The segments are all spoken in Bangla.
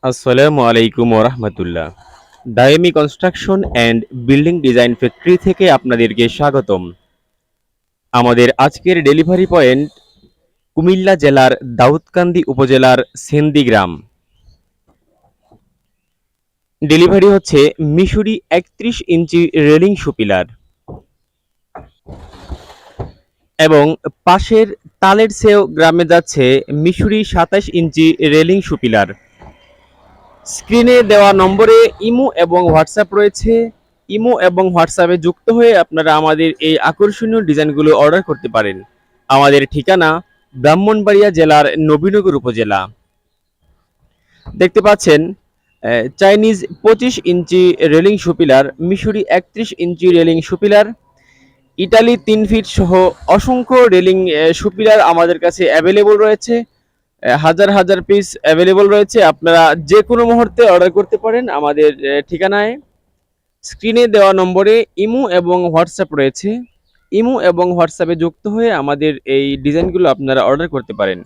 আসসালামু আলাইকুম ওরহমতুল্লাহ। Dayemi construction and building design factory থেকে আপনাদেরকে স্বাগতম। আমাদের আজকের ডেলিভারি পয়েন্ট কুমিল্লা জেলার দাউদকান্দি উপজেলার সেন্দি গ্রাম। ডেলিভারি হচ্ছে মিশরি ৩১ ইঞ্চি রেলিং সুপিলার এবং পাশের তালের সেও গ্রামে যাচ্ছে মিশরি ২৭ ইঞ্চি রেলিং সুপিলার। স্ক্রিনে দেওয়া নম্বরে ইমো এবং হোয়াটসঅ্যাপ রয়েছে। ইমো এবং হোয়াটসঅ্যাপে যুক্ত হয়ে আপনারা আমাদের এই আকর্ষণীয় ডিজাইনগুলো অর্ডার করতে পারেন। আমাদের ঠিকানা ব্রাহ্মণবাড়িয়া জেলার নবীনগর উপজেলা। দেখতে পাচ্ছেন চাইনিজ ২৫ ইঞ্চি রেলিং সুপিলার, মিশরি ৩১ ইঞ্চি রেলিং সুপিলার, ইটালি ৩ ফিট সহ অসংখ্য রেলিং সুপিলার আমাদের কাছে অ্যাভেলেবল রয়েছে। হাজার হাজার পিস অ্যাভেলেবল রয়েছে। আপনারা যে কোনো মুহূর্তে অর্ডার করতে পারেন আমাদের ঠিকানায়। স্ক্রিনে দেওয়া নম্বরে ইমো এবং হোয়াটসঅ্যাপ রয়েছে। ইমো এবং হোয়াটসঅ্যাপে যুক্ত হয়ে আমাদের এই ডিজাইনগুলো আপনারা অর্ডার করতে পারেন।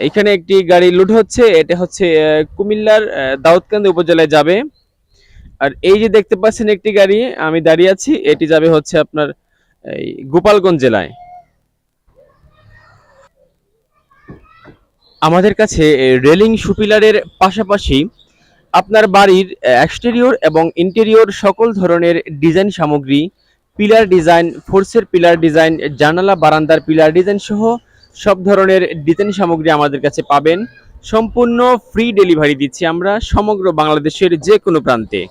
এখানে একটি গাড়ি লোড হচ্ছে, এটা হচ্ছে কুমিল্লার দাউদকান্দি উপজেলায় যাবে। আর এই যে দেখতে পাচ্ছেন একটি গাড়ি আমি দাঁড়িয়ে আছি, এটি যাবে হচ্ছে আপনার এই গোপালগঞ্জ জেলায়। আমাদের কাছে রেলিং সুপিলারের পাশাপাশি আপনার বাড়ির এক্সটেরিয়র এবং ইন্টেরিয়র সকল ধরনের ডিজাইন সামগ্রী, পিলার ডিজাইন, ফোর্সের পিলার ডিজাইন, জানালা বারান্দার পিলার ডিজাইন সহ সব ধরনের ডিজাইন সামগ্রী আমাদের কাছে পাবেন। সম্পূর্ণ ফ্রি ডেলিভারি দিচ্ছি আমরা সমগ্র বাংলাদেশের যে কোনো প্রান্তে।